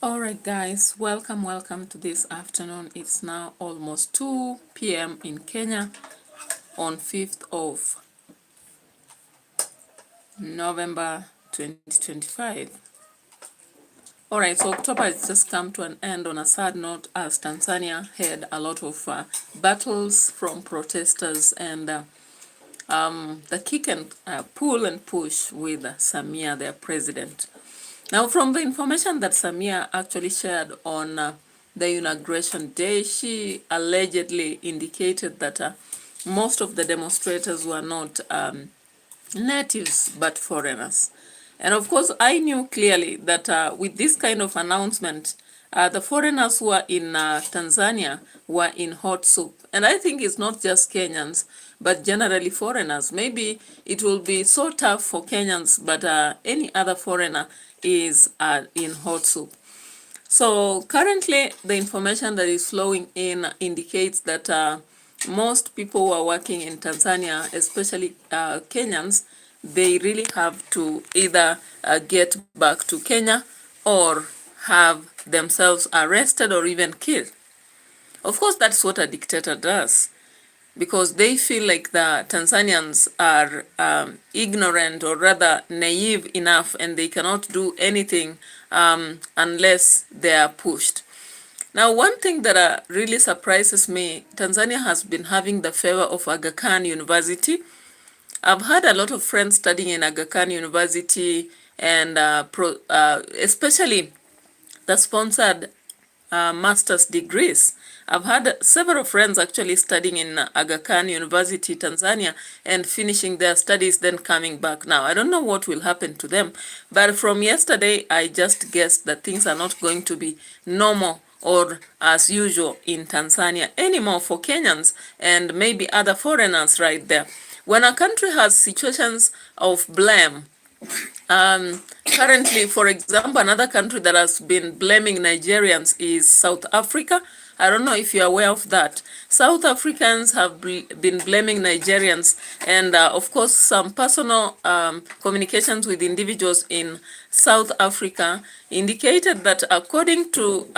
All right, guys, welcome to this afternoon. It's now almost 2 p.m. in Kenya on 5th of November 2025. All right, so October has just come to an end on a sad note as Tanzania had a lot of battles from protesters and the kick and pull and push with Samia, their president. Now, from the information that Samia actually shared on the inauguration day, she allegedly indicated that most of the demonstrators were not natives but foreigners. And of course, I knew clearly that with this kind of announcement, the foreigners who are in Tanzania were in hot soup. And I think it's not just Kenyans, but generally foreigners. Maybe it will be so tough for Kenyans, but any other foreigner is in hot soup. So currently, the information that is flowing in indicates that most people who are working in Tanzania, especially Kenyans, they really have to either get back to Kenya or have themselves arrested or even killed. Of course, that's what a dictator does, because they feel like the Tanzanians are ignorant or rather naive enough and they cannot do anything unless they are pushed. Now, one thing that really surprises me, Tanzania has been having the favor of Aga Khan University. I've had a lot of friends studying in Aga Khan University and especially the sponsored master's degrees. I've had several friends actually studying in Aga Khan University, Tanzania, and finishing their studies, then coming back now. I don't know what will happen to them, but from yesterday, I just guessed that things are not going to be normal or as usual in Tanzania anymore for Kenyans and maybe other foreigners right there. When a country has situations of blame, currently, for example, another country that has been blaming Nigerians is South Africa. I don't know if you're aware of that. South Africans have been blaming Nigerians, and of course, some personal communications with individuals in South Africa indicated that according to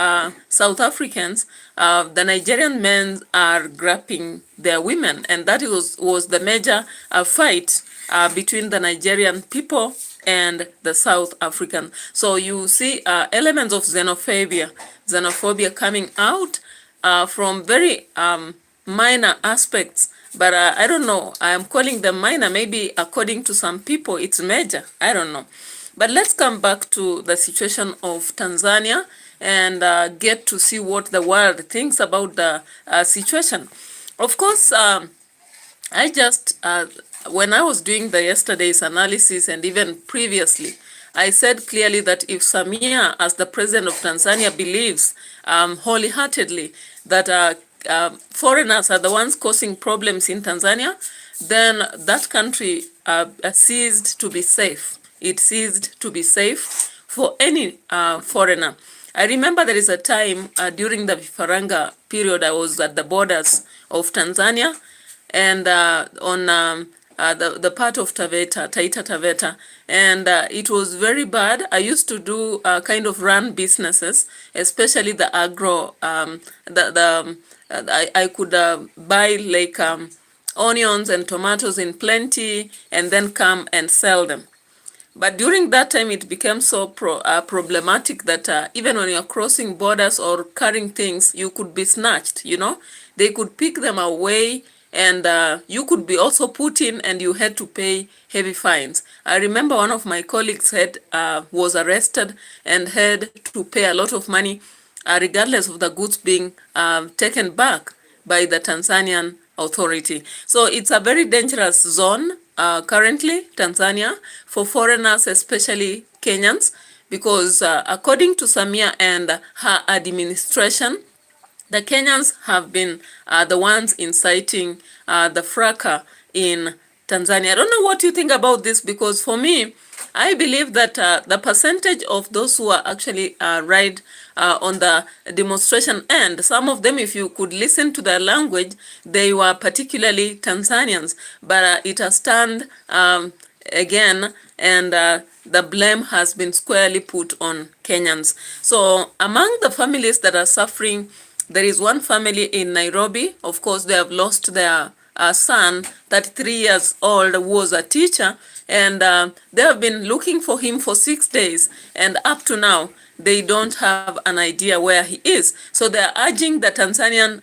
South Africans, the Nigerian men are grabbing their women, and that was the major fight between the Nigerian people and the South African. So you see elements of xenophobia coming out from very minor aspects. But I don't know, I'm calling them minor. Maybe according to some people, it's major. I don't know. But let's come back to the situation of Tanzania and get to see what the world thinks about the situation. Of course, I just, when I was doing the yesterday's analysis and even previously, I said clearly that if Samia, as the president of Tanzania, believes wholeheartedly that foreigners are the ones causing problems in Tanzania, then that country ceased to be safe. It ceased to be safe for any foreigner. I remember there is a time during the Vifaranga period, I was at the borders of Tanzania, and on the part of Taveta, Taita Taveta, and it was very bad. I used to do kind of run businesses, especially the agro. I could buy like onions and tomatoes in plenty, and then come and sell them. But during that time, it became so problematic that even when you're crossing borders or carrying things, you could be snatched, you know. They could pick them away, and you could be also put in and you had to pay heavy fines. I remember one of my colleagues was arrested and had to pay a lot of money, regardless of the goods being taken back by the Tanzanian authority. So it's a very dangerous zone currently, Tanzania, for foreigners, especially Kenyans, because according to Samia and her administration, the Kenyans have been the ones inciting the fracas in Tanzania. I don't know what you think about this, because for me, I believe that the percentage of those who are actually right on the demonstration end, some of them, if you could listen to their language, they were particularly Tanzanians, but it has turned again, and the blame has been squarely put on Kenyans. So among the families that are suffering, there is one family in Nairobi. Of course, they have lost their son, 33 years old, who was a teacher, and they have been looking for him for 6 days, and up to now, they don't have an idea where he is. So they're urging the Tanzanian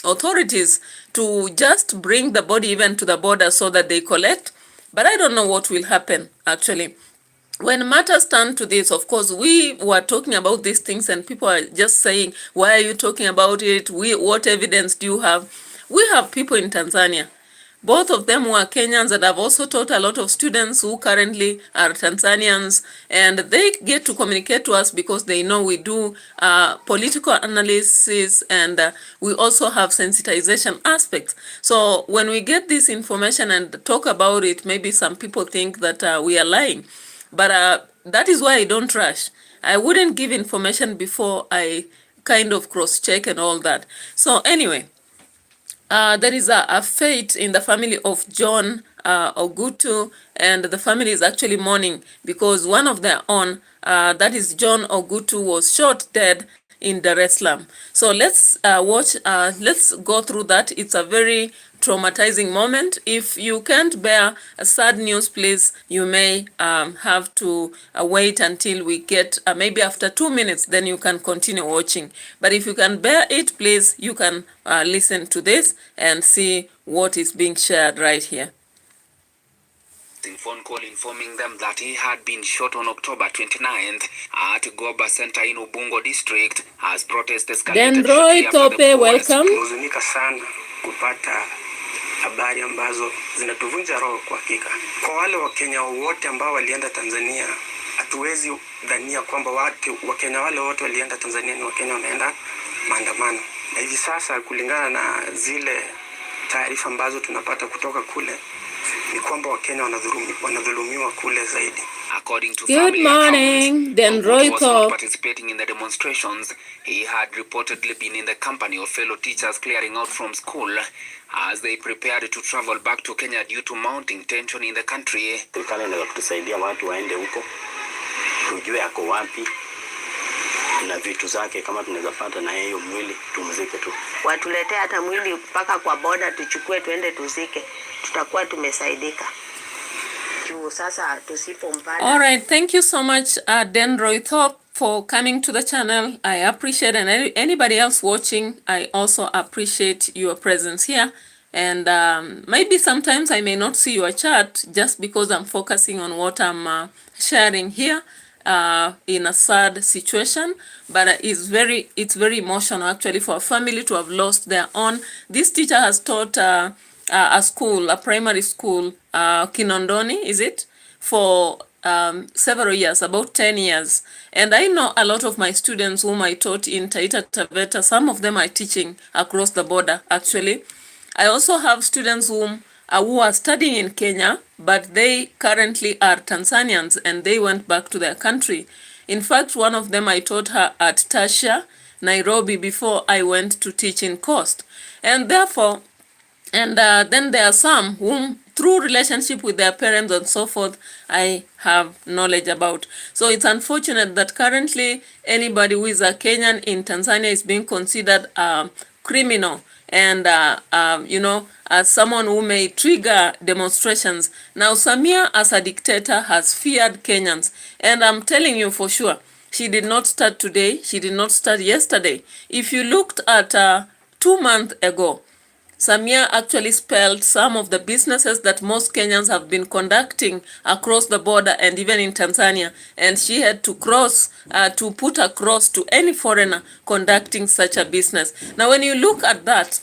authorities to just bring the body even to the border so that they collect. But I don't know what will happen, actually. When matters turn to this, of course, we were talking about these things and people are just saying, why are you talking about it? What evidence do you have? We have people in Tanzania. Both of them were Kenyans and have also taught a lot of students who currently are Tanzanians, and they get to communicate to us because they know we do political analysis, and we also have sensitization aspects. So when we get this information and talk about it, maybe some people think that we are lying. But that is why I don't rush. I wouldn't give information before I kind of cross-check and all that. So anyway, there is a fate in the family of John Ogutu, and the family is actually mourning because one of their own, that is John Ogutu, was shot dead in Dar es Salaam. So let's let's go through that. It's a very traumatizing moment. If you can't bear sad news, please, you may have to wait until we get, maybe after 2 minutes, then you can continue watching. But if you can bear it, please, you can listen to this and see what is being shared right here. Phone call informing them that he had been shot on October 29th at Goba Center in Ubungo district as protests escalated. Dendroy Tope, welcome. Huzunika sana kupata habari ambazo zinatuvunja roho kwa hakika. Kwa wale Wakenya wote ambao walienda Tanzania, hatuwezi dhania kwamba Wakenya wale wote walienda Tanzania ni Wakenya wameenda maandamano. Na hivi sasa kulingana na zile taarifa ambazo tunapata kutoka kule, ni kwamba Wakenya wanadhulumiwa kule zaidi. According to Good morning, Dendroy Tope. Participating in the demonstrations, he had reportedly been in the company of fellow teachers clearing out from school as they prepared to travel back to Kenya due to mounting tension in the country. Serikali inaweza kutusaidia watu waende huko, tujue yako wapi na vitu zake, kama tunaweza pata na hiyo mwili tumzike tu. Watuletee hata mwili mpaka kwa boda tuchukue tuende tuzike, tutakuwa tumesaidika. All right, thank you so much, Dendroy Tope, for coming to the channel. I appreciate, and anybody else watching, I also appreciate your presence here. And maybe sometimes I may not see your chat just because I'm focusing on what I'm sharing here in a sad situation, but it's very emotional actually for a family to have lost their own. This teacher has taught a school, a primary school, Kinondoni, is it, for several years, about 10 years. And I know a lot of my students whom I taught in Taita Taveta, some of them are teaching across the border, actually. I also have students who are studying in Kenya, but they currently are Tanzanians and they went back to their country. In fact, one of them I taught her at Tasha, Nairobi, before I went to teach in Coast. And therefore, and then there are some whom, through relationship with their parents and so forth, I have knowledge about. So it's unfortunate that currently anybody who is a Kenyan in Tanzania is being considered a criminal and, you know, as someone who may trigger demonstrations. Now, Samia, as a dictator, has feared Kenyans. And I'm telling you for sure, she did not start today. She did not start yesterday. If you looked at 2 months ago, Samia actually spelled some of the businesses that most Kenyans have been conducting across the border and even in Tanzania. And she had to to put a cross to any foreigner conducting such a business. Now, when you look at that,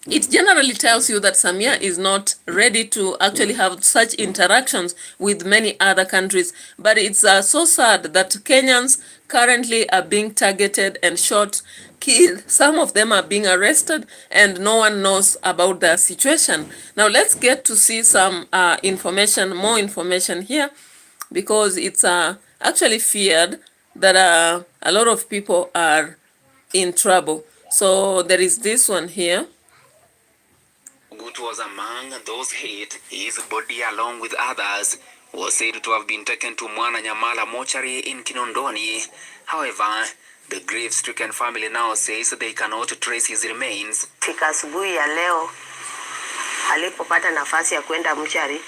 it generally tells you that Samia is not ready to actually have such interactions with many other countries. But it's so sad that Kenyans currently are being targeted and shot, killed. Some of them are being arrested and no one knows about their situation. Now let's get to see some information, more information here, because it's actually feared that a lot of people are in trouble. So there is this one here. Gut was among those hit. His body, along with others, was said to have been taken to Mwana Nyamala mortuary in Kinondoni. However, the grief-stricken family now says they cannot trace his remains. Fika asubuhi ya leo alipopata nafasi ya kwenda mchari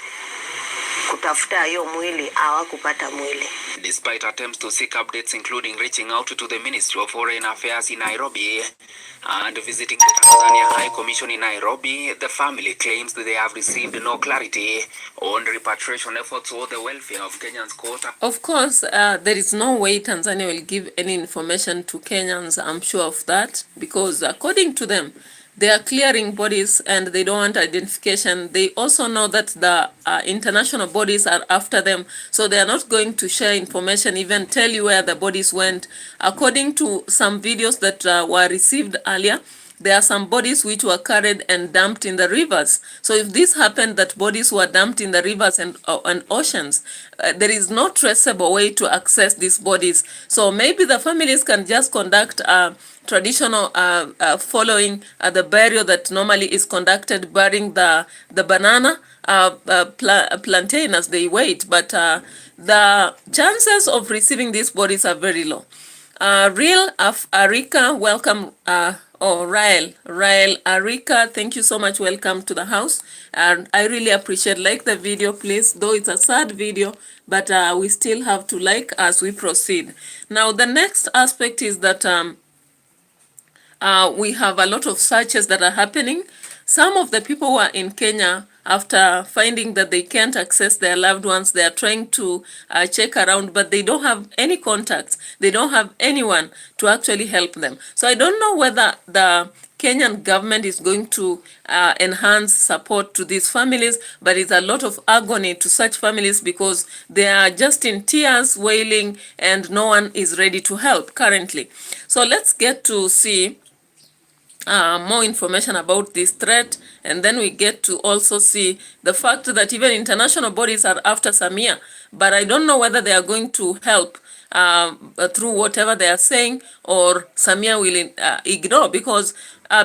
kutafuta hiyo mwili, hawakupata mwili. Despite attempts to seek updates, including reaching out to the Ministry of Foreign Affairs in Nairobi and visiting the Tanzania High Commission in Nairobi, the family claims that they have received no clarity on repatriation efforts or the welfare of Kenyans caught. Of course, there is no way Tanzania will give any information to Kenyans, I'm sure of that, because according to them, they are clearing bodies and they don't want identification. They also know that the international bodies are after them, so they are not going to share information, even tell you where the bodies went. According to some videos that were received earlier, there are some bodies which were carried and dumped in the rivers. So if this happened, that bodies were dumped in the rivers and oceans, there is no traceable way to access these bodies. So maybe the families can just conduct traditional following the burial that normally is conducted, burying the banana plantain as they wait. But the chances of receiving these bodies are very low. Real Arika, welcome. Rael Arika, thank you so much. Welcome to the house, and I really appreciate. Like the video, please. Though it's a sad video, but we still have to like as we proceed. Now, the next aspect is that we have a lot of searches that are happening. Some of the people who are in Kenya, after finding that they can't access their loved ones, they are trying to check around, but they don't have any contacts. They don't have anyone to actually help them. So I don't know whether the Kenyan government is going to enhance support to these families, but it's a lot of agony to such families because they are just in tears, wailing, and no one is ready to help currently. So let's get to see more information about this threat, and then we get to also see the fact that even international bodies are after Samia, but I don't know whether they are going to help through whatever they are saying, or Samia will ignore, because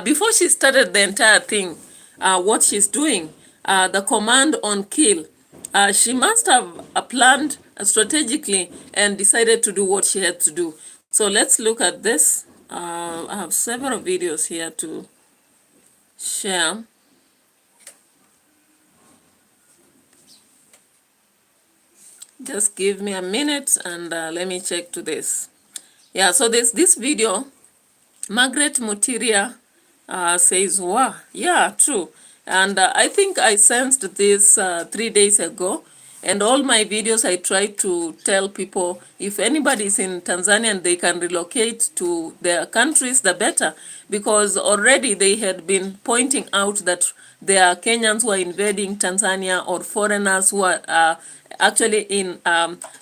before she started the entire thing, what she's doing, the command on kill, she must have planned strategically and decided to do what she had to do. So let's look at this. I have several videos here to share. Just give me a minute and let me check to this. Yeah, so there's this video. Margaret Mutiria says, wow, yeah, true. And I think I sensed this 3 days ago. And all my videos, I try to tell people, if anybody is in Tanzania and they can relocate to their countries, the better. Because already they had been pointing out that there are Kenyans who are invading Tanzania, or foreigners who are actually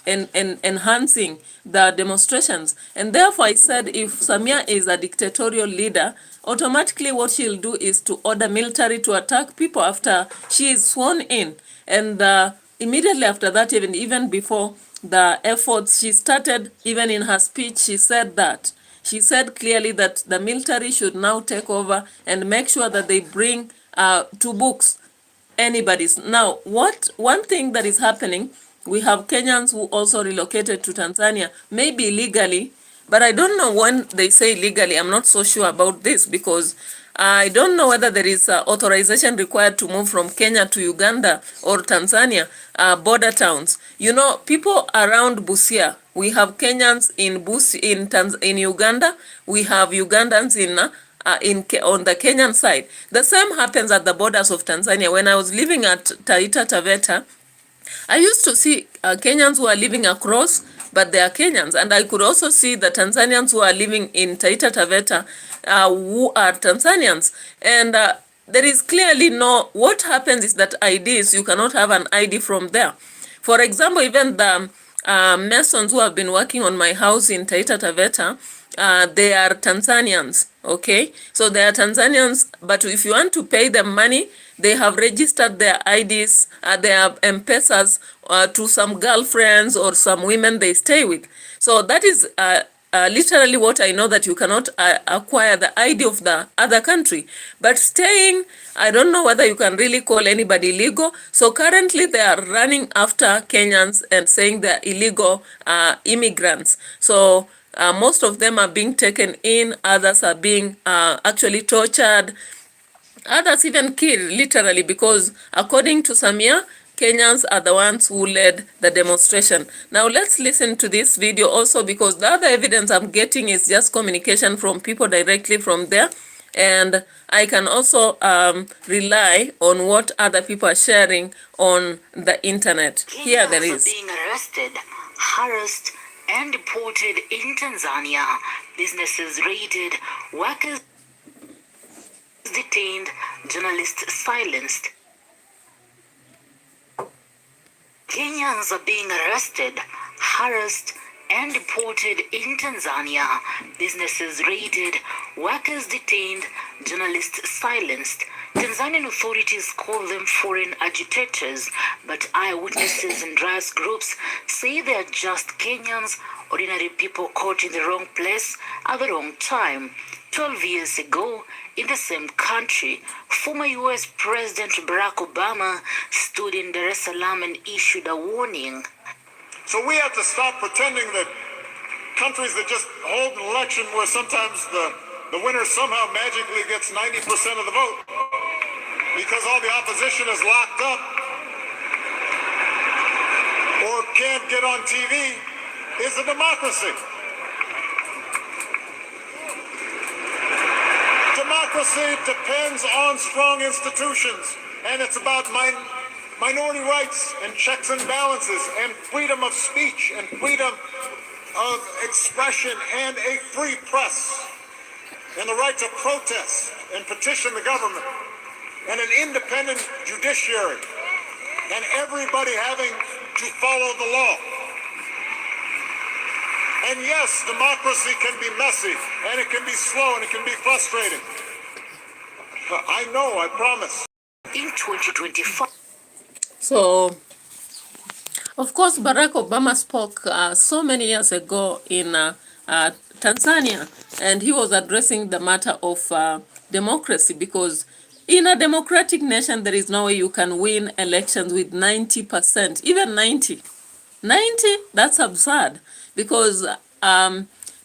enhancing the demonstrations. And therefore I said, if Samia is a dictatorial leader, automatically what she'll do is to order military to attack people after she is sworn in. And immediately after that, even before the efforts, she started, even in her speech, she said that. She said clearly that the military should now take over and make sure that they bring to books anybody's. Now, one thing that is happening, we have Kenyans who also relocated to Tanzania, maybe legally, but I don't know when they say legally. I'm not so sure about this, because I don't know whether there is authorization required to move from Kenya to Uganda or Tanzania, border towns. You know, people around Busia, we have Kenyans in Uganda, we have Ugandans on the Kenyan side. The same happens at the borders of Tanzania. When I was living at Taita Taveta, I used to see Kenyans who are living across, but they are Kenyans. And I could also see the Tanzanians who are living in Taita Taveta who are Tanzanians. And there is clearly no, what happens is that IDs, you cannot have an ID from there. For example, even the Masons who have been working on my house in Taita Taveta, they are Tanzanians, okay? So they are Tanzanians, but if you want to pay them money, they have registered their IDs, their M-Pesas to some girlfriends or some women they stay with. So that is literally what I know, that you cannot acquire the ID of the other country. But staying, I don't know whether you can really call anybody illegal. So currently they are running after Kenyans and saying they're illegal immigrants. So most of them are being taken in, others are being actually tortured, others even killed, literally, because according to Samia, Kenyans are the ones who led the demonstration. Now let's listen to this video also, because the other evidence I'm getting is just communication from people directly from there. And I can also rely on what other people are sharing on the internet. Here there is. Being arrested, harassed, and deported in Tanzania. Businesses raided, workers detained, journalists silenced. Kenyans are being arrested, harassed, and deported in Tanzania. Businesses raided, workers detained, journalists silenced. Tanzanian authorities call them foreign agitators, but eyewitnesses and rights groups say they are just Kenyans, ordinary people caught in the wrong place at the wrong time. 12 years ago, in the same country, former U.S. President Barack Obama stood in Dar es Salaam and issued a warning. So we have to stop pretending that countries that just hold an election where sometimes the winner somehow magically gets 90% of the vote because all the opposition is locked up or can't get on TV is a democracy. Democracy depends on strong institutions, and it's about minority rights and checks and balances and freedom of speech and freedom of expression and a free press and the right to protest and petition the government and an independent judiciary and everybody having to follow the law. And yes, democracy can be messy and it can be slow and it can be frustrating. I know, I promise. In 2025. So, of course, Barack Obama spoke so many years ago in Tanzania, and he was addressing the matter of democracy, because in a democratic nation, there is no way you can win elections with 90%, even 90. 90, that's absurd, because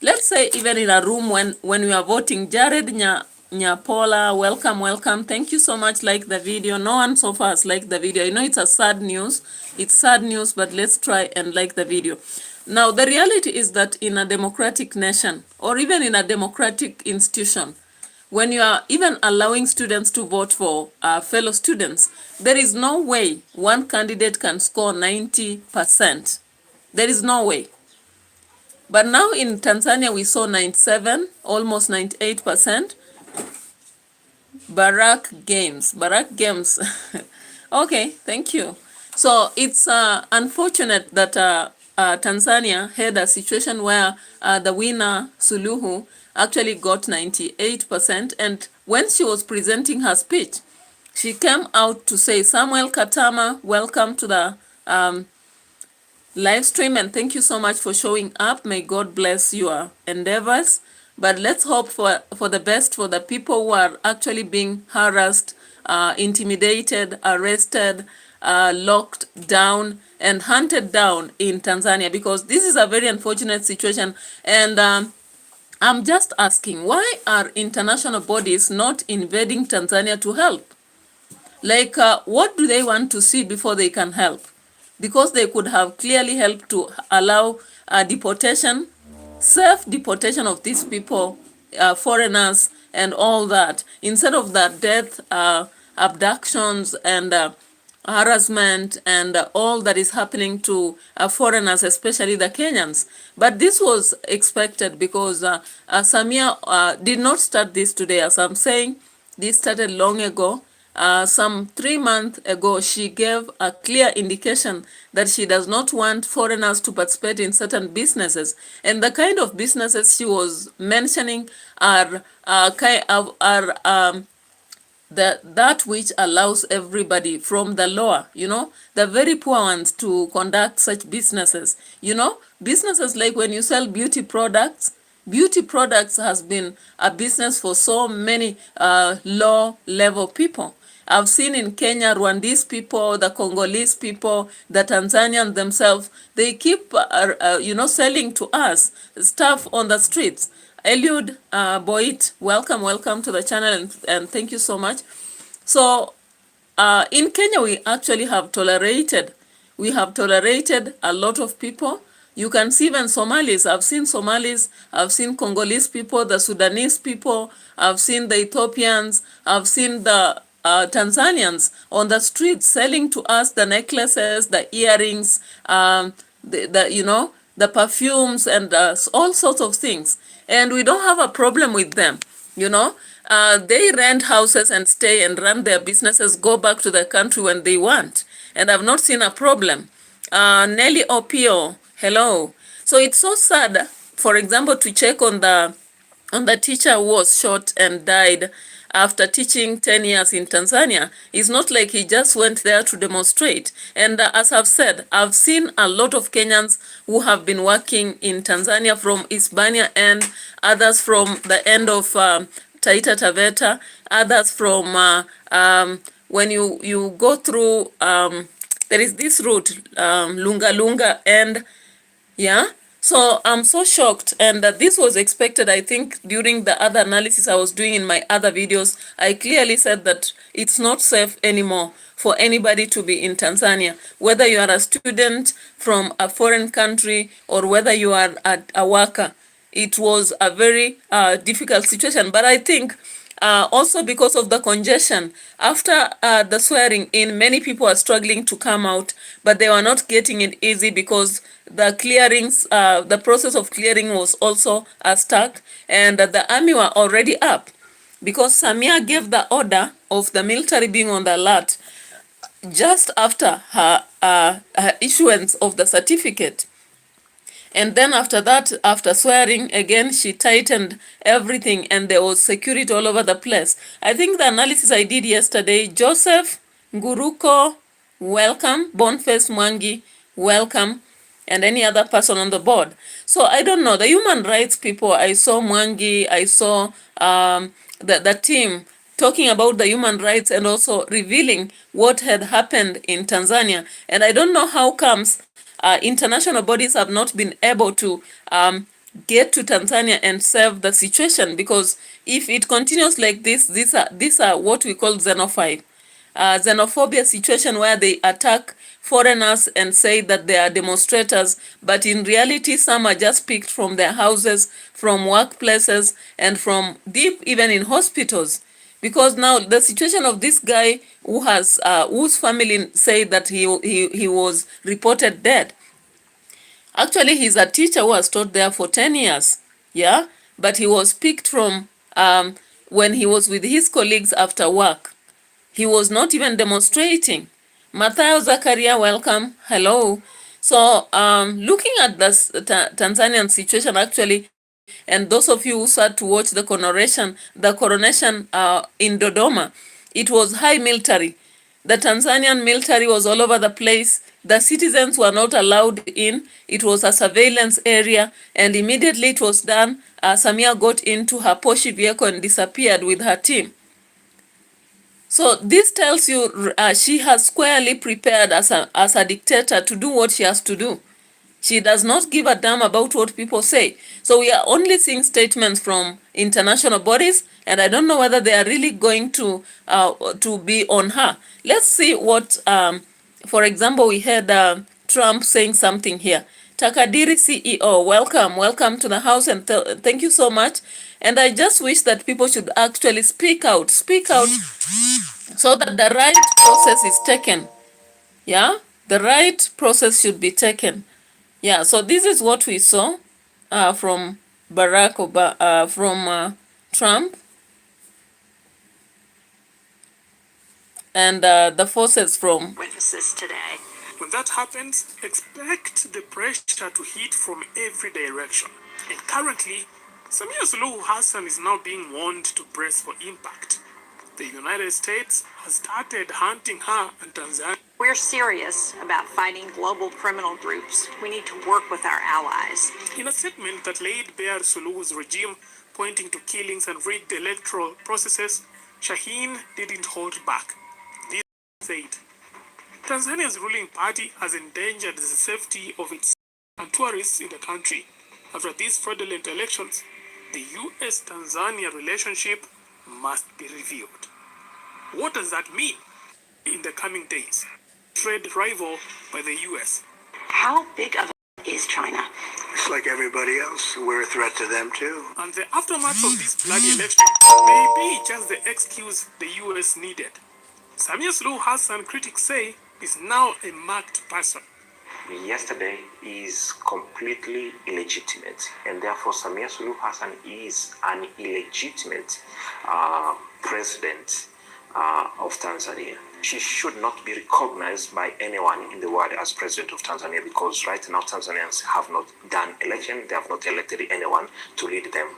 let's say even in a room when we are voting, Jared Nyapola, welcome. Thank you so much. Like the video. No one so far has liked the video. I know it's a sad news. It's sad news, but let's try and like the video. Now, the reality is that in a democratic nation, or even in a democratic institution, when you are even allowing students to vote for fellow students, there is no way one candidate can score 90%. There is no way. But now in Tanzania, we saw 97, almost 98%. Barack Games. Okay, thank you. So it's unfortunate that Tanzania had a situation where the winner, SULUHU, actually got 98%. And when she was presenting her speech, she came out to say, Samuel Katama, welcome to the live stream, and thank you so much for showing up. May God bless your endeavors. But let's hope for the best for the people who are actually being harassed, intimidated, arrested, locked down, and hunted down in Tanzania, because this is a very unfortunate situation. And I'm just asking, why are international bodies not invading Tanzania to help? Like, what do they want to see before they can help? Because they could have clearly helped to allow deportation, safe deportation of these people, foreigners, and all that, instead of that death, abductions, and harassment, and all that is happening to foreigners, especially the Kenyans. But this was expected, because Samia did not start this today. As I'm saying, this started long ago. Some 3 months ago, she gave a clear indication that she does not want foreigners to participate in certain businesses. And the kind of businesses she was mentioning are that which allows everybody from the lower, the very poor ones to conduct such businesses. Businesses like when you sell beauty products. Beauty products has been a business for so many low-level people. I've seen in Kenya, Rwandese people, the Congolese people, the Tanzanians themselves, they keep, selling to us stuff on the streets. Eliud Boit, welcome to the channel, and thank you so much. So in Kenya, we actually have tolerated a lot of people. You can see even Somalis. I've seen Somalis, I've seen Congolese people, the Sudanese people, I've seen the Ethiopians, I've seen the Tanzanians on the streets selling to us the necklaces, the earrings, the perfumes, and all sorts of things. And we don't have a problem with them, They rent houses and stay and run their businesses, go back to their country when they want. And I've not seen a problem. Nelly Opio, hello. So it's so sad, for example, to check on the teacher who was shot and died after teaching 10 years in Tanzania. It's not like he just went there to demonstrate. And as I've said, I've seen a lot of Kenyans who have been working in Tanzania from Hispania and others from the end of Taita Taveta, others from when you go through, there is this route, Lunga Lunga, and yeah. So I'm so shocked, and this was expected. I think during the other analysis I was doing in my other videos, I clearly said that it's not safe anymore for anybody to be in Tanzania, whether you are a student from a foreign country or whether you are a worker. It was a very difficult situation, but I think also because of the congestion, after the swearing in, many people are struggling to come out, but they were not getting it easy because the clearings, the process of clearing was also stuck, and the army were already up because Samia gave the order of the military being on the alert just after her issuance of the certificate. And then after that, after swearing, again, she tightened everything and there was security all over the place. I think the analysis I did yesterday, Joseph Nguruko, welcome. Boniface Mwangi, welcome. And any other person on the board. So I don't know, the human rights people, I saw Mwangi, I saw the team talking about the human rights and also revealing what had happened in Tanzania. And I don't know how comes international bodies have not been able to get to Tanzania and save the situation, because if it continues like this, these are what we call xenophobia situation, where they attack foreigners and say that they are demonstrators, but in reality some are just picked from their houses, from workplaces, and from deep even in hospitals. Because now the situation of this guy who has whose family say that he was reported dead. Actually, he's a teacher who has taught there for 10 years. Yeah, but he was picked from when he was with his colleagues after work. He was not even demonstrating. Mathayo Zakaria, welcome. Hello. So looking at this Tanzanian situation actually, and those of you who sat to watch the coronation in Dodoma, it was high military. The Tanzanian military was all over the place. The citizens were not allowed in. It was a surveillance area, and immediately it was done, Samia got into her Porsche vehicle and disappeared with her team. So this tells you she has squarely prepared as a dictator to do what she has to do. She does not give a damn about what people say. So we are only seeing statements from international bodies, and I don't know whether they are really going to be on her. Let's see what, for example, we heard Trump saying something here. Takadiri CEO, welcome to the house, and thank you so much. And I just wish that people should actually speak out, so that the right process is taken. Yeah, the right process should be taken. Yeah, so this is what we saw from Barack Obama, from Trump, and the forces from witnesses today. When that happens, expect the pressure to hit from every direction. And currently, SULUHU Hassan is now being warned to brace for impact. the United States has started hunting her and Tanzania. We're serious about fighting global criminal groups. We need to work with our allies. In a statement that laid bare SULUHU's regime, pointing to killings and rigged electoral processes, Shaheen didn't hold back. This said, Tanzania's ruling party has endangered the safety of its and tourists in the country. After these fraudulent elections, the US-Tanzania relationship must be reviewed. What does that mean in the coming days? Trade rival by the US. How big of a is China? It's like everybody else. We're a threat to them too. And the aftermath of this bloody election may be just the excuse the US needed. Samia Suluhu Hassan, critics say, is now a marked person. Yesterday is completely illegitimate, and therefore Samia Suluhu Hassan is an illegitimate president of Tanzania. She should not be recognized by anyone in the world as president of Tanzania, because right now Tanzanians have not done election, they have not elected anyone to lead them.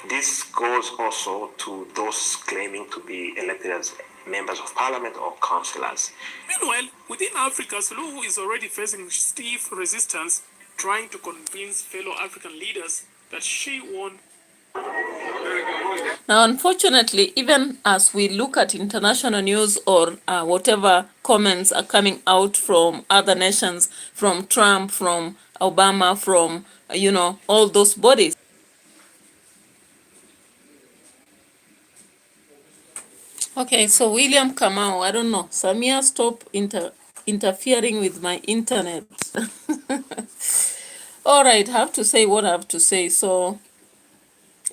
This goes also to those claiming to be elected as members of parliament or councillors. Meanwhile, within Africa, Suluhu is already facing stiff resistance, trying to convince fellow African leaders that she won. Now, unfortunately, even as we look at international news or whatever comments are coming out from other nations, from Trump, from Obama, from, all those bodies. Okay, so William Kamau, I don't know. Samia, stop interfering with my internet. All right, I have to say what I have to say. So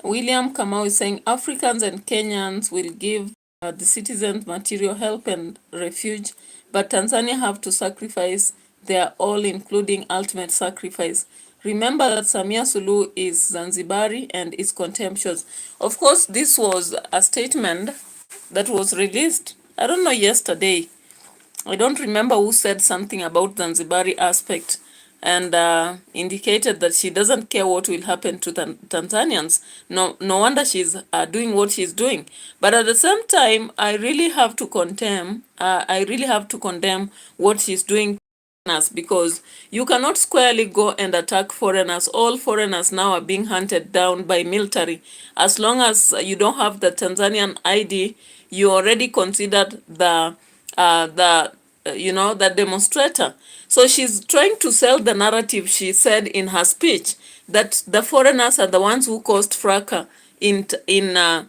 William Kamau is saying Africans and Kenyans will give the citizens material help and refuge, but Tanzania have to sacrifice their all, including ultimate sacrifice. Remember that Samia Suluhu is Zanzibari and is contemptuous. Of course, this was a statement that was released, I don't know, yesterday. I don't remember who said something about Zanzibari aspect and indicated that she doesn't care what will happen to Tanzanians. No wonder she's doing what she's doing. But at the same time, I really have to condemn what she's doing, because you cannot squarely go and attack foreigners. All foreigners now are being hunted down by military. As long as you don't have the Tanzanian ID, you already considered the demonstrator. So she's trying to sell the narrative, she said in her speech, that the foreigners are the ones who caused fracas in Tanzania,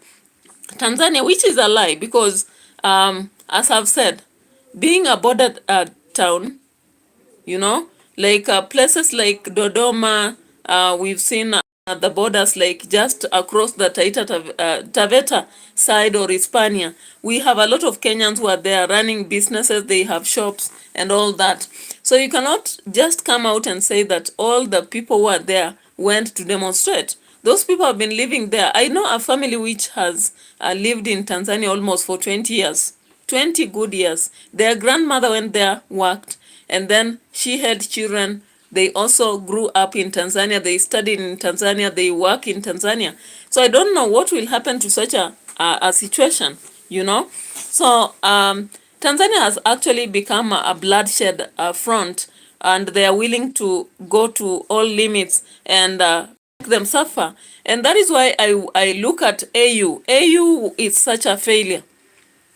which is a lie, because as I've said, being a border town, like places like Dodoma, we've seen the borders, like just across the Taveta side or Hispania. We have a lot of Kenyans who are there running businesses, they have shops and all that. So you cannot just come out and say that all the people who are there went to demonstrate. Those people have been living there. I know a family which has lived in Tanzania almost for 20 years. 20 good years. Their grandmother went there, worked, and then she had children. They also grew up in Tanzania. They studied in Tanzania. They work in Tanzania. So I don't know what will happen to such a situation, So Tanzania has actually become a bloodshed front, and they are willing to go to all limits and make them suffer. And that is why I look at AU. AU is such a failure.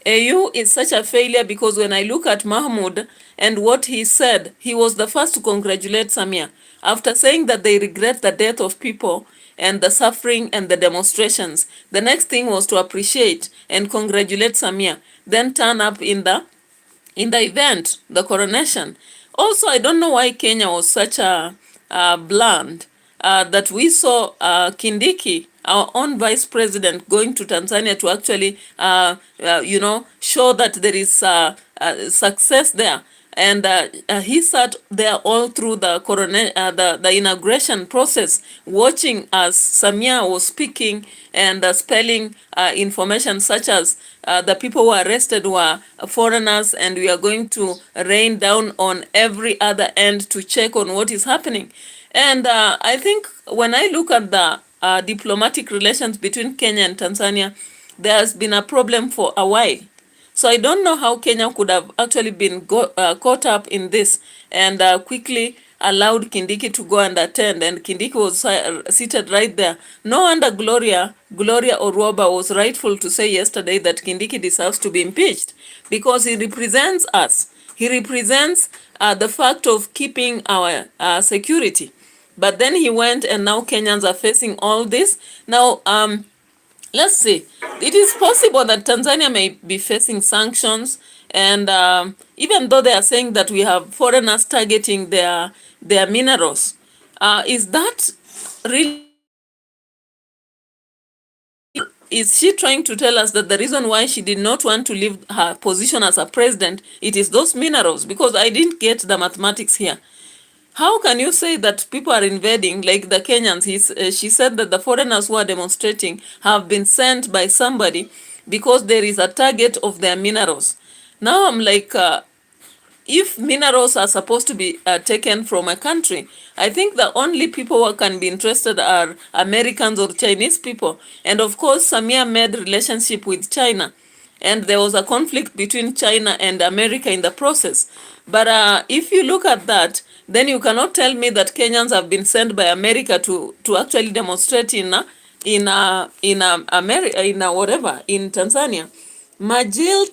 AU is such a failure because when I look at Mahmoud and what he said, he was the first to congratulate Samia after saying that they regret the death of people and the suffering and the demonstrations. The next thing was to appreciate and congratulate Samia, then turn up in the event, the coronation. Also, I don't know why Kenya was such a bland that we saw Kindiki, our own vice president, going to Tanzania to actually, show that there is success there. And he sat there all through the inauguration process, watching as Samia was speaking and spelling information such as the people who were arrested were foreigners, and we are going to rain down on every other end to check on what is happening. And I think when I look at the diplomatic relations between Kenya and Tanzania, there's been a problem for a while. So I don't know how Kenya could have actually been caught up in this and quickly allowed Kindiki to go and attend, and Kindiki was seated right there. No wonder Gloria Orwoba was rightful to say yesterday that Kindiki deserves to be impeached, because he represents us. He represents the fact of keeping our security. But then he went, and now Kenyans are facing all this. Now, let's see. It is possible that Tanzania may be facing sanctions, and even though they are saying that we have foreigners targeting their minerals, is that really? Is she trying to tell us that the reason why she did not want to leave her position as a president, it is those minerals? Because I didn't get the mathematics here. How can you say that people are invading, like the Kenyans? She said that the foreigners who are demonstrating have been sent by somebody because there is a target of their minerals. Now I'm like, if minerals are supposed to be taken from a country, I think the only people who can be interested are Americans or Chinese people. And of course, Samia made relationship with China, and there was a conflict between China and America in the process. But if you look at that, then you cannot tell me that Kenyans have been sent by America to actually demonstrate in America, in whatever, in Tanzania. Majil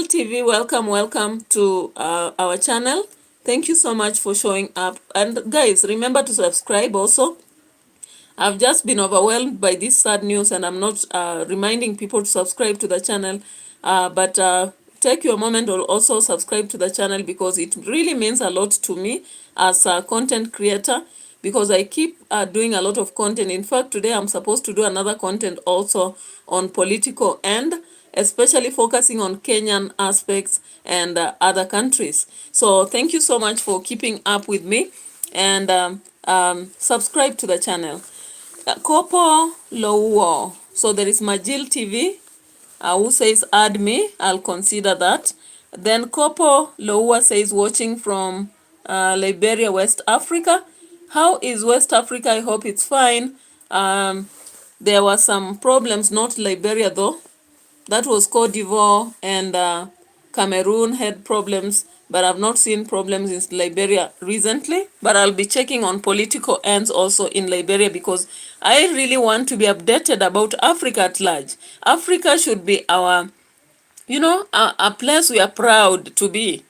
TV, welcome to our channel. Thank you so much for showing up. And guys, remember to subscribe also. I've just been overwhelmed by this sad news, and I'm not reminding people to subscribe to the channel. But take your moment or also subscribe to the channel, because it really means a lot to me as a content creator, because I keep doing a lot of content. In fact, today I'm supposed to do another content also on political end, especially focusing on Kenyan aspects and other countries. So thank you so much for keeping up with me, and subscribe to the channel. Kopo Lowuo. So there is Majil TV who says add me. I'll consider that. Then Kopo Lowuo says watching from Liberia, West Africa. How is West Africa? I hope it's fine. There were some problems, not Liberia though. That was Cote d'Ivoire, and Cameroon had problems, but I've not seen problems in Liberia recently. But I'll be checking on political ends also in Liberia, because I really want to be updated about Africa at large. Africa should be our, a place we are proud to be.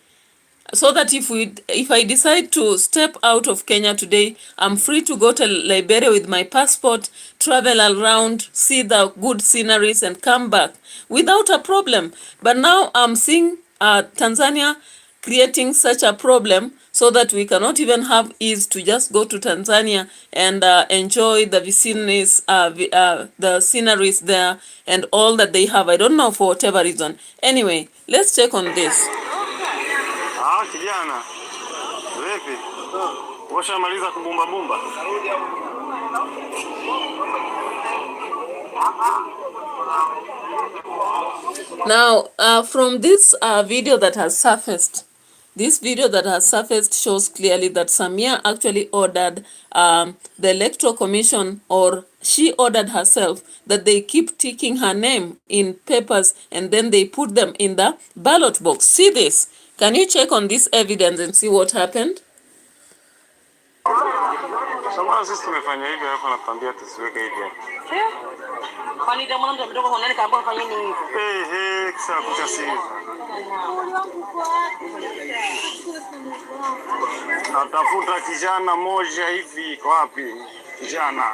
So that if I decide to step out of Kenya today, I'm free to go to Liberia with my passport, travel around, see the good sceneries, and come back without a problem. But now I'm seeing Tanzania creating such a problem, so that we cannot even have ease to just go to Tanzania and enjoy the vicinities, the sceneries there, and all that they have. I don't know, for whatever reason. Anyway, let's check on this. Kijana, vipi? Washamaliza kubumba bumba? Now, from this video that has surfaced, shows clearly that Samia actually ordered the Electoral Commission, or she ordered herself, that they keep ticking her name in papers and then they put them in the ballot box. See this? Can you check on this evidence and see what happened? Samana sisi tumefanya hivyo, hapo natuambia tusiweke hivyo. Kwani ndio mwanamke mdogo unaona kama fanya nini hivyo? Kisa kucha sisi. Natafuta kijana moja hivi, kwa wapi? Kijana.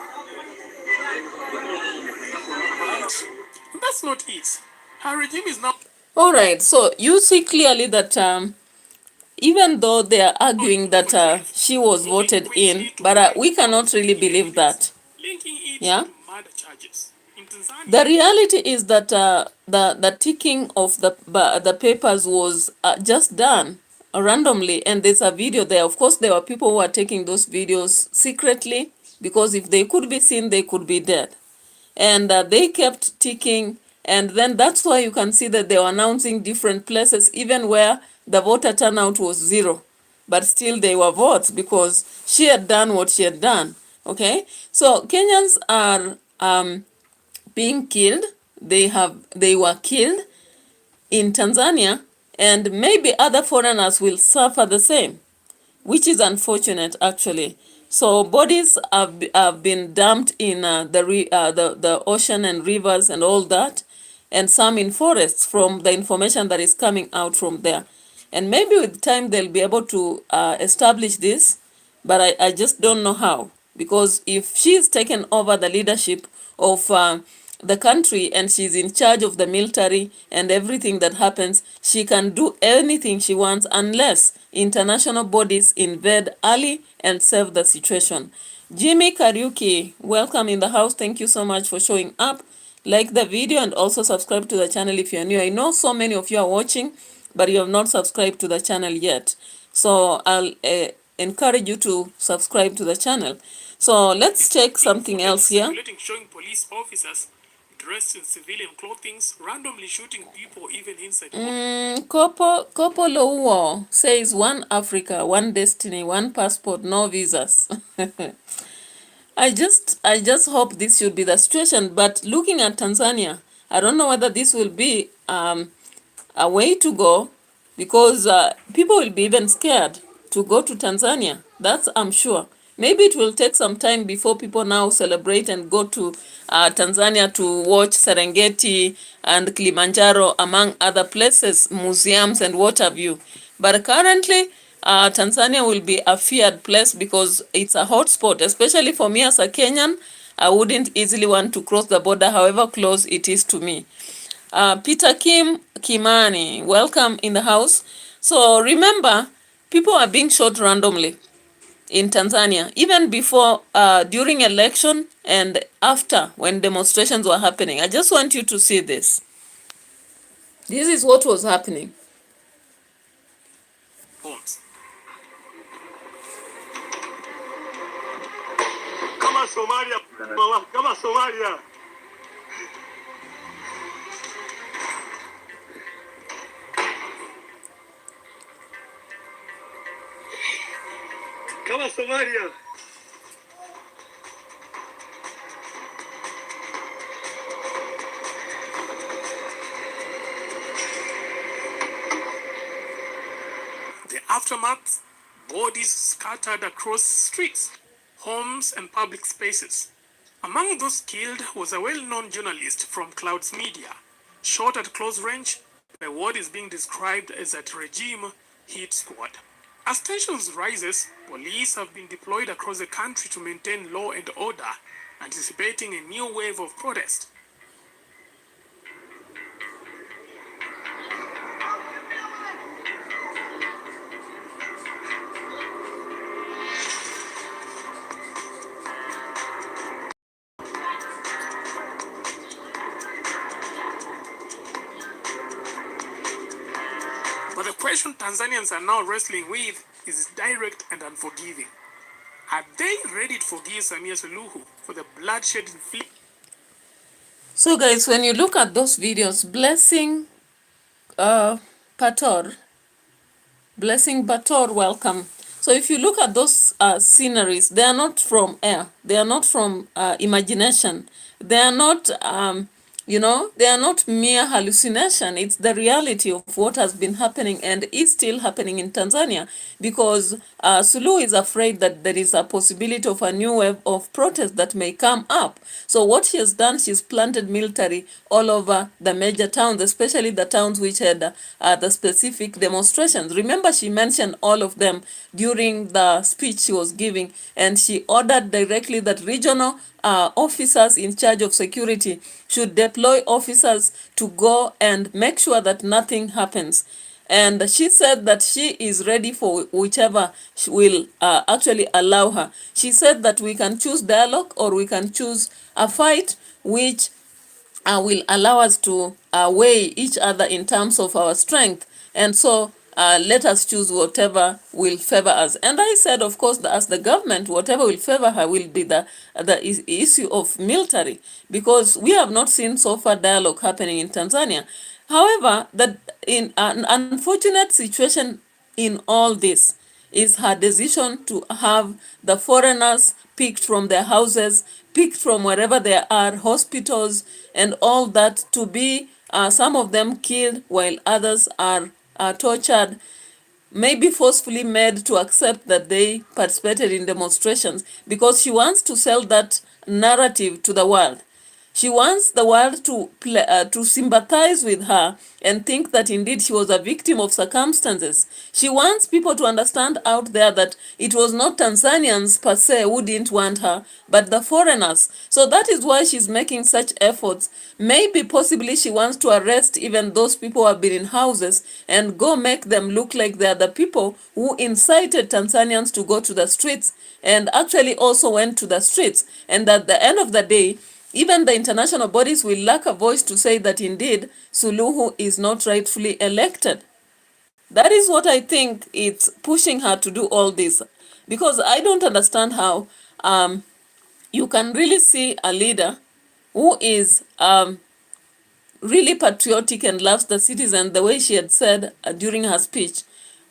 That's not it. Her regime is now... All right, so you see clearly that even though they are arguing that she was voted in, but we cannot really believe that. Yeah. The reality is that the ticking of the papers was just done randomly, and there's a video there. Of course, there were people who were taking those videos secretly, because if they could be seen, they could be dead. And they kept ticking, and then that's why you can see that they were announcing different places, even where the voter turnout was 0. But still they were votes, because she had done what she had done. Okay? So Kenyans are being killed. They were killed in Tanzania, and maybe other foreigners will suffer the same, which is unfortunate actually. So bodies have been dumped in the ocean and rivers and all that, and some in forests from the information that is coming out from there. And maybe with time they'll be able to establish this, but I just don't know how. Because if she's taken over the leadership of the country and she's in charge of the military and everything that happens, she can do anything she wants unless international bodies invade early and save the situation. Jimmy Kariuki, welcome in the house. Thank you so much for showing up. Like the video and also subscribe to the channel if you're new. I know so many of you are watching, but you have not subscribed to the channel yet. So I'll encourage you to subscribe to the channel. So let's check something else here. Showing police officers dressed in civilian clothing, randomly shooting people even inside. Kopo Louwo says one Africa, one destiny, one passport, no visas. I just hope this should be the situation. But looking at Tanzania, I don't know whether this will be a way to go, because people will be even scared to go to Tanzania. That's I'm sure. Maybe it will take some time before people now celebrate and go to Tanzania to watch Serengeti and Kilimanjaro, among other places, museums and what have you. But currently, Tanzania will be a feared place because it's a hotspot, especially for me as a Kenyan. I wouldn't easily want to cross the border, however close it is to me. Peter Kimani, welcome in the house. So remember, people are being shot randomly in Tanzania, even before, during election and after when demonstrations were happening. I just want you to see this. This is what was happening. Kama Somalia, mama, kama Somalia. Kama Somalia. The aftermath, bodies scattered across streets, homes and public spaces. Among those killed was a well-known journalist from Clouds Media, shot at close range by what is being described as a regime hit squad. As tensions rises, police have been deployed across the country to maintain law and order, anticipating a new wave of protest. But the question Tanzanians are now wrestling with is direct and unforgiving. Are they ready to forgive Samia SULUHU for the bloodshed inflicted? So guys, when you look at those videos, Blessing Pator, welcome. So if you look at those sceneries, they are not from air. They are not from imagination. They are not, they are not mere hallucination. It's the reality of what has been happening and is still happening in Tanzania, because Suluhu is afraid that there is a possibility of a new wave of protest that may come up. So what she has done, she's planted military all over the major towns, especially the towns which had the specific demonstrations. Remember, she mentioned all of them during the speech she was giving, and she ordered directly that regional officers in charge of security should deploy officers to go and make sure that nothing happens. And she said that she is ready for whichever will actually allow her. She said that we can choose dialogue or we can choose a fight, which will allow us to weigh each other in terms of our strength. And so let us choose whatever will favor us. And I said, of course, that as the government, whatever will favor her will be the issue of military, because we have not seen so far dialogue happening in Tanzania. However, in an unfortunate situation in all this is her decision to have the foreigners picked from their houses, picked from wherever they are, hospitals and all that, to be some of them killed while others are tortured, maybe forcefully made to accept that they participated in demonstrations, because she wants to sell that narrative to the world. She wants the world to sympathize with her and think that indeed she was a victim of circumstances. She wants people to understand out there that it was not Tanzanians per se who didn't want her, but the foreigners. So that is why she's making such efforts. Maybe possibly she wants to arrest even those people who have been in houses and go make them look like they are the people who incited Tanzanians to go to the streets and actually also went to the streets. And at the end of the day, even the international bodies will lack a voice to say that indeed Suluhu is not rightfully elected. That is what I think it's pushing her to do all this. Because I don't understand how you can really see a leader who is really patriotic and loves the citizen, the way she had said during her speech,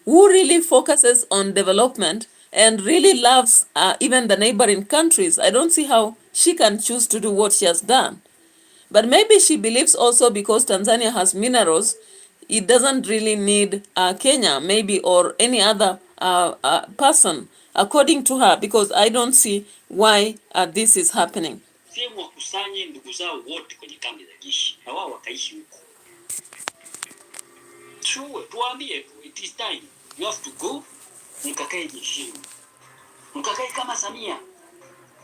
who really focuses on development and really loves even the neighboring countries. I don't see how she can choose to do what she has done. But maybe she believes also because Tanzania has minerals, it doesn't really need Kenya, maybe, or any other person, according to her, because I don't see why this is happening. Wakusanye ndugu zao wote kwenye kambi za jeshi na wao wakaishi huko. Tuambie, it is time. You have to go, mkakae jeshini. Mkakae kama Samia.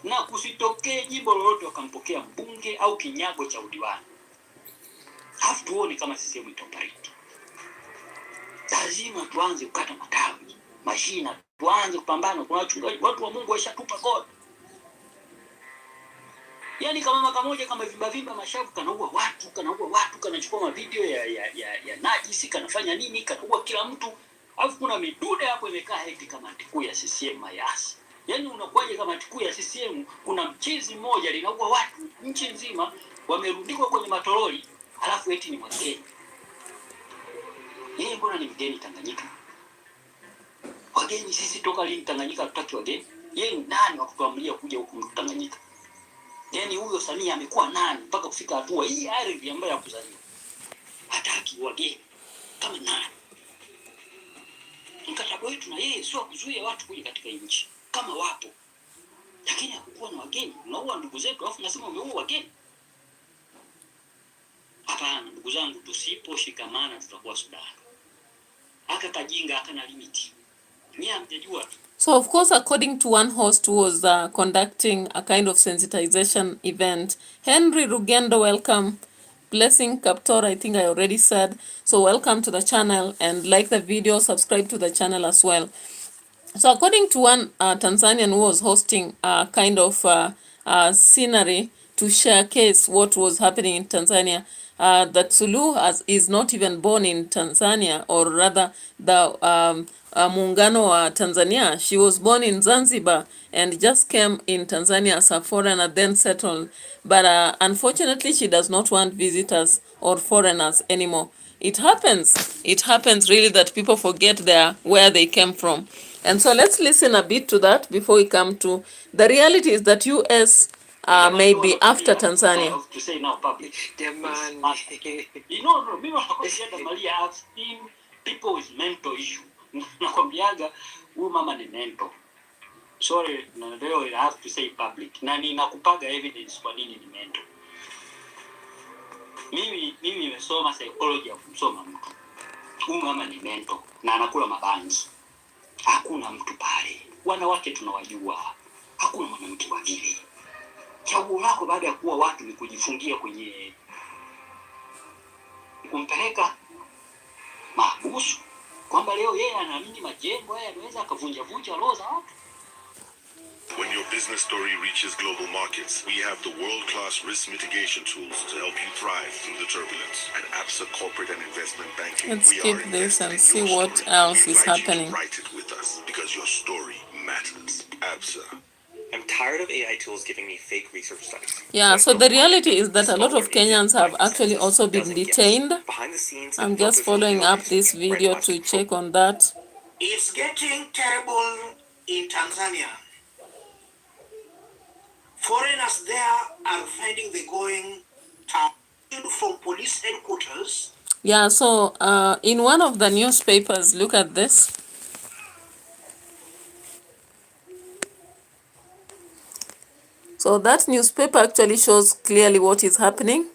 Na kusitokee jimbo lolote wakampokea mbunge au kinyago cha udiwani. Alafu tuone kama sisemu itopariti. Lazima tuanze kukata matawi, mashina, tuanze kupambana. Kuna wachungaji, watu wa Mungu washatupa God. Yani kama maka moja kama vimba mashavu kanaua watu, kanachukua mavideo ya najisi, kanafanya nini, kanaua kila mtu. Alafu kuna midude hapo imekaa heti kama tiku ya CCM mayasi. Yani unakuwaje kama tiku ya CCM, kuna mchizi mmoja linaua watu nchi nzima, wamerundikwa kwenye matoroli, alafu eti ni mgeni. Yeye mbona ni mgeni Tanganyika? Wageni sisi toka lini Tanganyika hatutaki wageni? Yeye ni nani wa kutuamlia kuja huku Tanganyika? Yani huyo Samia amekuwa nani mpaka kufika hatua hii ardhi ambayo ya kuzaliwa? Hataki wageni kama nani? Mkataba wetu na yeye sio kuzuia watu kuja katika nchi kama wapo. Lakini hakukuwa na wageni. Unaua ndugu zetu afu nasema umeua wageni. Hapana ndugu zangu, tusiposhikamana tutakuwa Sudan. Aka kajinga akana limiti. Mimi hamjajua. So of course, according to one host who was conducting a kind of sensitization event, Henry Rugendo, welcome. Blessing Kaptor, I think I already said. So welcome to the channel and like the video, subscribe to the channel as well. So according to one Tanzanian who was hosting a kind of scenery to showcase what was happening in Tanzania, that Suluhu is not even born in Tanzania, or rather the Muungano wa Tanzania. She was born in Zanzibar and just came in Tanzania as a foreigner, then settled. But unfortunately, she does not want visitors or foreigners anymore. It happens really that people forget where they came from. And so let's listen a bit to that before we come to the reality is that US may be after Tanzania. To say now public. You know, I've seen people with mental issue. Nakwambiaga huyu mama ni mental. Sorry, na leo I have to say public. Na ninakupaga evidence kwa nini ni mental. Mimi nimesoma psychology ya kumsoma mtu. Huyu mama ni mental na anakula mabangi. Hakuna mtu pale. Wanawake tunawajua. Hakuna mwanamke wa vile. Chaguo lako baada ya kuwa watu ni kujifungia kwenye kumpeleka mahabusu. Kwamba leo yeye anaamini majengo haya yanaweza akavunja roho za watu. When your business story reaches global markets, we have the world-class risk mitigation tools to help you thrive through the turbulence. At ABSA Corporate and Investment Banking, let's skip this and see what else is happening. Write it with us because your story matters. ABSA. I'm tired of AI tools giving me fake research studies. Yeah, so the reality is that a lot of Kenyans have actually also been detained. I'm just following up this video to check on that. It's getting terrible in Tanzania. Foreigners there are finding the going from police headquarters. Yeah, so in one of the newspapers, look at this. So that newspaper actually shows clearly what is happening.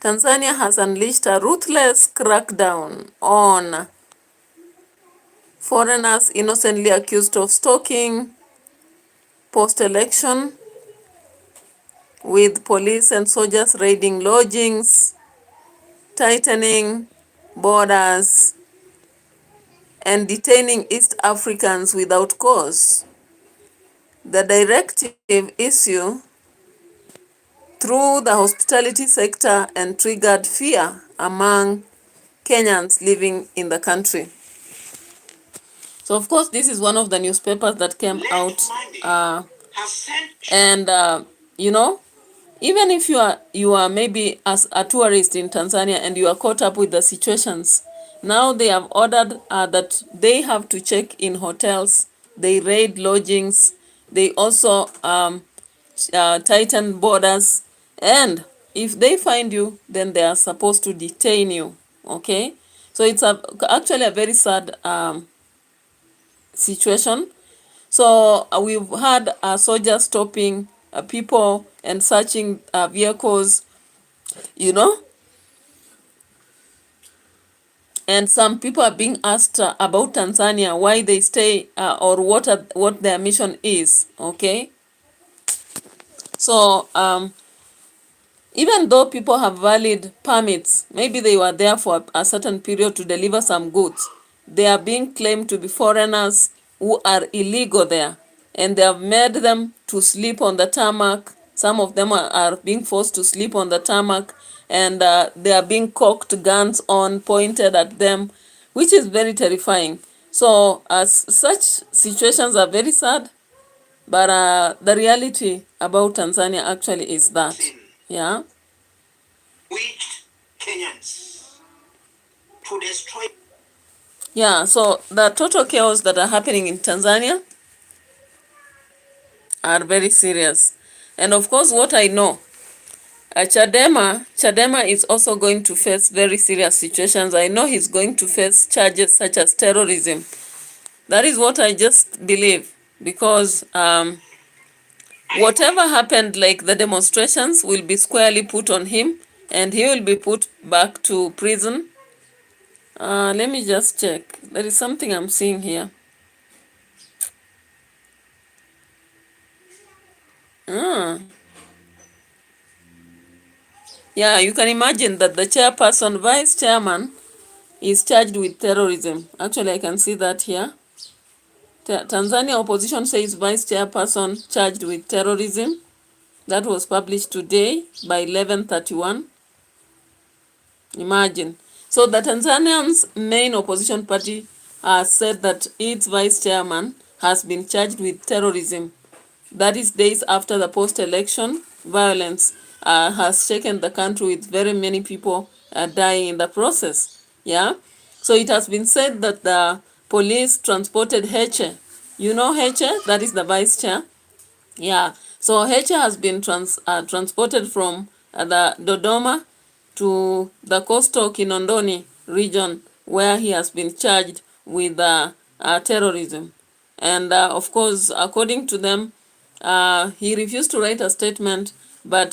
Tanzania has unleashed a ruthless crackdown on foreigners innocently accused of stalking post-election, with police and soldiers raiding lodgings, tightening borders, and detaining East Africans without cause. The directive issue through the hospitality sector and triggered fear among Kenyans living in the country. So of course, this is one of the newspapers that came out, and you know, even if you are maybe as a tourist in Tanzania and you are caught up with the situations, now they have ordered that they have to check in hotels, they raid lodgings, they also tighten borders, and if they find you, then they are supposed to detain you. Okay, so it's actually a very sad situation. So we've had soldiers stopping people and searching vehicles, you know, and some people are being asked about Tanzania, why they stay or what their mission is. Okay, so even though people have valid permits, maybe they were there for a certain period to deliver some goods, they are being claimed to be foreigners who are illegal there, and they have made them to sleep on the tarmac. Some of them are being forced to sleep on the tarmac, and they are being cocked guns on, pointed at them, which is very terrifying. So such situations are very sad, but the reality about Tanzania actually is that, yeah. Which Kenyans to destroy. Yeah, so the total chaos that are happening in Tanzania are very serious. And of course, what I know, Chadema is also going to face very serious situations. I know he's going to face charges such as terrorism. That is what I just believe, because whatever happened, like the demonstrations, will be squarely put on him, and he will be put back to prison. Let me just check. There is something I'm seeing here. Yeah, you can imagine that the chairperson, vice chairman, is charged with terrorism. Actually, I can see that here. Tanzania opposition says vice chairperson charged with terrorism. That was published today by 11:31. Imagine. So the Tanzanians' main opposition party said that its vice chairman has been charged with terrorism. That is days after the post-election violence has shaken the country, with very many people dying in the process. Yeah. So it has been said that the police transported Heche. You know Heche? That is the vice chair. Yeah. So Heche has been transported from the Dodoma to the coastal Kinondoni region, where he has been charged with terrorism. And of course, according to them, he refused to write a statement, but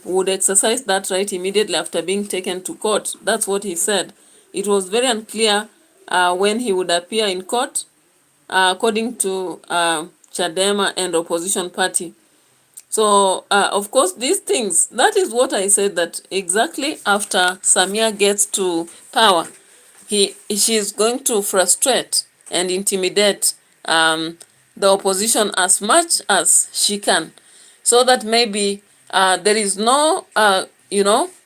would exercise that right immediately after being taken to court. That's what he said. It was very unclear when he would appear in court, according to Chadema and opposition party. So, of course, these things, that is what I said, that exactly after Samia gets to power, she is going to frustrate and intimidate the opposition as much as she can, so that maybe there is no,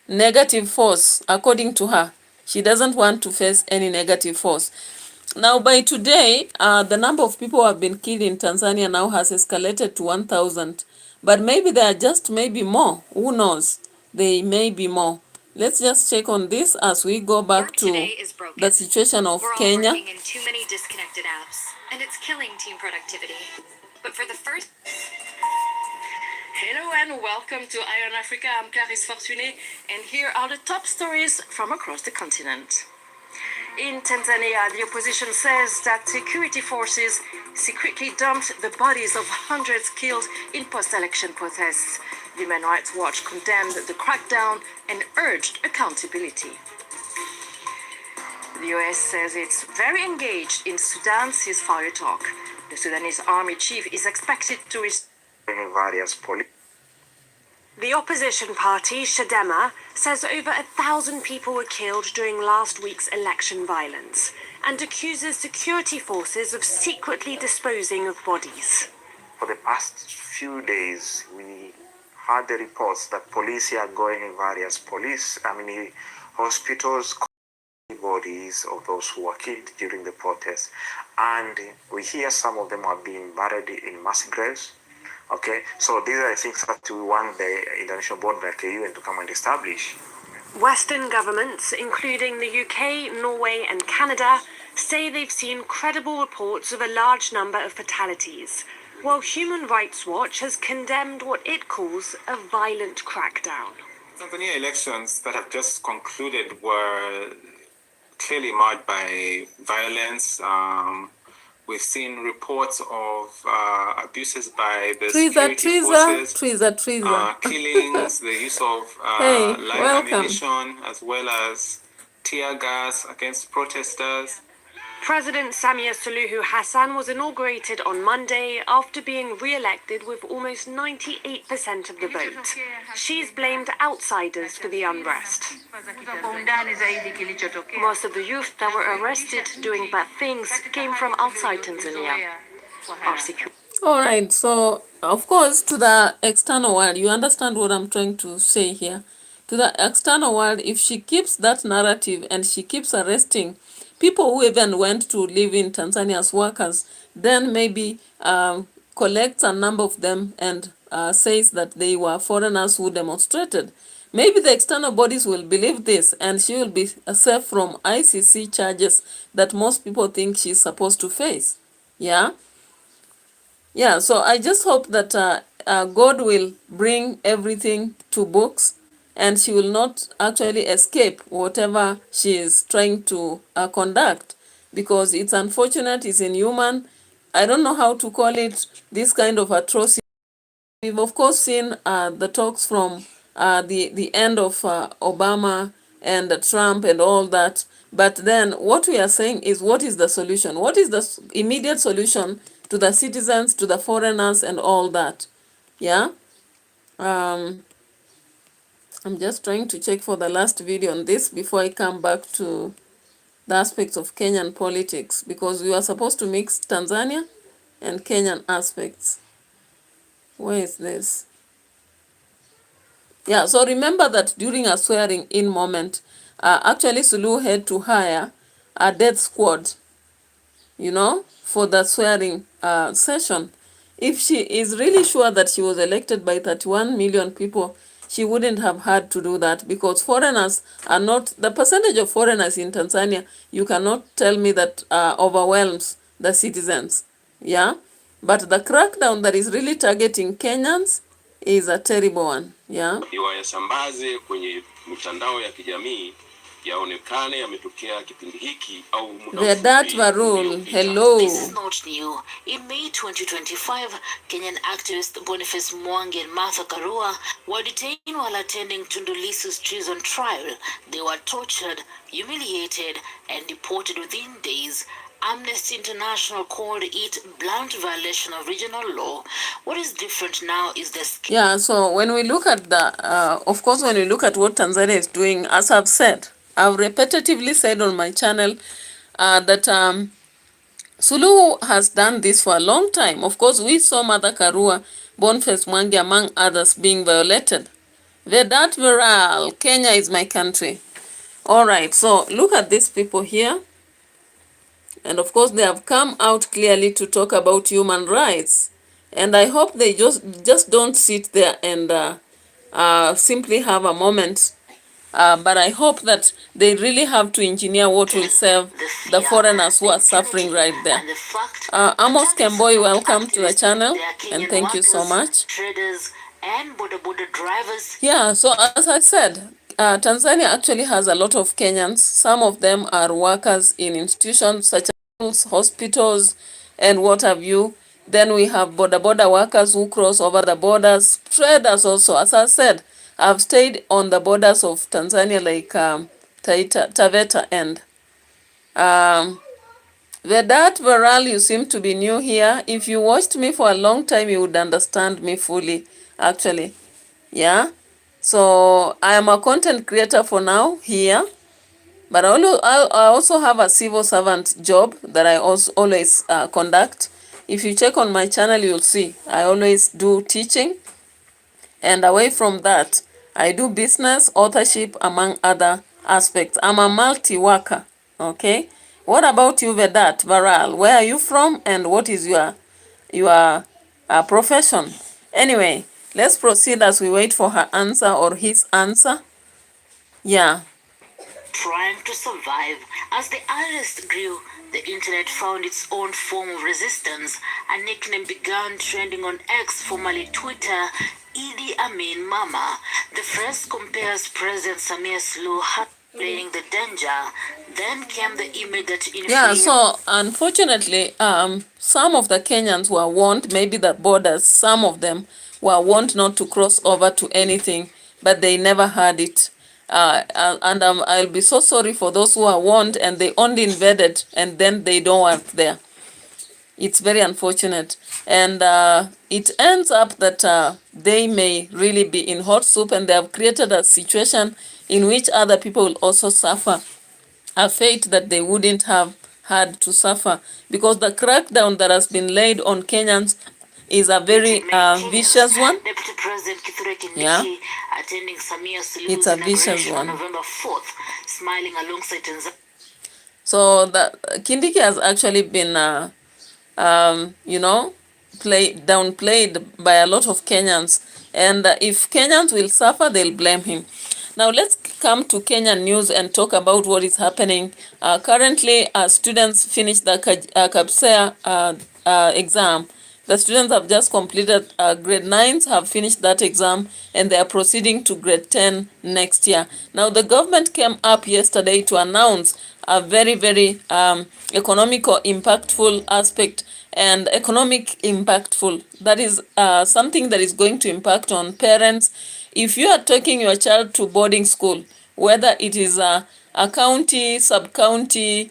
negative force, according to her. She doesn't want to face any negative force. Now, by today, the number of people who have been killed in Tanzania now has escalated to 1,000. But maybe there are just maybe more. Who knows? They may be more. Let's just check on this as we go back to the situation of Kenya. We're all working in too many disconnected apps, and it's killing team productivity. But for the first... Hello and welcome to Iron Africa. I'm Clarisse Fortuné, and here are the top stories from across the continent. In Tanzania, the opposition says that security forces secretly dumped the bodies of hundreds killed in post-election protests. Human Rights Watch condemned the crackdown and urged accountability. The US says it's very engaged in Sudan's ceasefire talk. The Sudanese army chief is expected to The opposition party, Chadema, says over 1,000 people were killed during last week's election violence and accuses security forces of secretly disposing of bodies. For the past few days, we heard the reports that police are going in various hospitals, bodies of those who were killed during the protests. And we hear some of them are being buried in mass graves. Okay, so these are the things that we want the international board like the UN to come and establish. Western governments, including the UK, Norway and Canada, say they've seen credible reports of a large number of fatalities, while Human Rights Watch has condemned what it calls a violent crackdown. Tanzania elections that have just concluded were clearly marred by violence. We've seen reports of abuses by the security forces, killings, the use of live ammunition, as well as tear gas against protesters. President Samia Suluhu Hassan was inaugurated on Monday after being re-elected with almost 98% of the vote. She's blamed outsiders for the unrest. Most of the youth that were arrested doing bad things came from outside Tanzania. All right, so of course to the external world, you understand what I'm trying to say here. To the external world, if she keeps that narrative and she keeps arresting people who even went to live in Tanzania as workers, then maybe collects a number of them and says that they were foreigners who demonstrated. Maybe the external bodies will believe this and she will be safe from ICC charges that most people think she's supposed to face. Yeah? Yeah, so I just hope that God will bring everything to books and she will not actually escape whatever she is trying to conduct, because it's unfortunate, it's inhuman. I don't know how to call it, this kind of atrocity. We've of course seen the talks from the end of Obama and Trump and all that, but then what we are saying is, what is the solution? What is the immediate solution to the citizens, to the foreigners and all that? Yeah. I'm just trying to check for the last video on this before I come back to the aspects of Kenyan politics, because we were supposed to mix Tanzania and Kenyan aspects. Where is this? Yeah, so remember that during a swearing in moment, actually Suluhu had to hire a death squad, you know, for the swearing session. If she is really sure that she was elected by 31 million people, she wouldn't have had to do that, because foreigners are not, the percentage of foreigners in Tanzania, you cannot tell me that overwhelms the citizens. Yeah? But the crackdown that is really targeting Kenyans is a terrible one. Yeah? Yasambaze kwenye mitandao ya kijamii yaonekane yametokea kipindi hiki au muda Varul, hello. This is not new. In May 2025, Kenyan activist Boniface Mwangi and Martha Karua were detained while attending Tundu Lissu's treason trial. They were tortured, humiliated, and deported within days. Amnesty International called it blunt violation of regional law. What is different now is the... Yeah, so when we look at the, of course, when we look at what Tanzania is doing, as I've said, I've repetitively said on my channel that Suluhu has done this for a long time. Of course, we saw Martha Karua, Boniface Mwangi, among others, being violated. Vedat Viral, Kenya is my country. All right, so look at these people here. And of course, they have come out clearly to talk about human rights. And I hope they just don't sit there and simply have a moment. But I hope that they really have to engineer what will serve the foreigners who are suffering right there. Amos Kemboi, welcome to the channel, and thank you so much. Traders and border drivers. Yeah, so as I said, Tanzania actually has a lot of Kenyans. Some of them are workers in institutions such as schools, hospitals, and what have you. Then we have border workers who cross over the borders, traders also. As I said, I've stayed on the borders of Tanzania like Taveta and Vedat Varal, you seem to be new here. If you watched me for a long time, you would understand me fully, actually. Yeah. So I am a content creator for now here, but I also have a civil servant job that I also always conduct. If you check on my channel, you'll see I always do teaching. And away from that, I do business, authorship, among other aspects. I'm a multi-worker, okay? What about you, Vedat Varal? Where are you from and what is your profession? Anyway, let's proceed as we wait for her answer or his answer. Yeah. Trying to survive. As the arrest grew, the internet found its own form of resistance. A nickname began trending on X, formerly Twitter, Idi Amin Mama. The phrase compares President Samir Suluhu playing the danger. Then came the image that Yeah, so unfortunately, some of the Kenyans were warned, maybe the borders, some of them were warned not to cross over to anything, but they never heard it. And I'll be so sorry for those who are warned and they only invaded and then they don't work there. It's very unfortunate. And it ends up that they may really be in hot soup and they have created a situation in which other people will also suffer a fate that they wouldn't have had to suffer, because the crackdown that has been laid on Kenyans is a very vicious one. Deputy President Kithure Kindiki Yeah. attending Samia Suluhu's It's a vicious inauguration on one. November 4th, smiling alongside Tanzania. So the Kindiki has actually been, you know, downplayed by a lot of Kenyans. And if Kenyans will suffer, they'll blame him. Now let's come to Kenyan news and talk about what is happening. Currently, students finished the KAPSEA exam. The students have just completed grade 9s, have finished that exam, and they are proceeding to grade 10 next year. Now, the government came up yesterday to announce a very, very economical, impactful aspect, and economic impactful. That is something that is going to impact on parents. If you are taking your child to boarding school, whether it is a county, sub-county,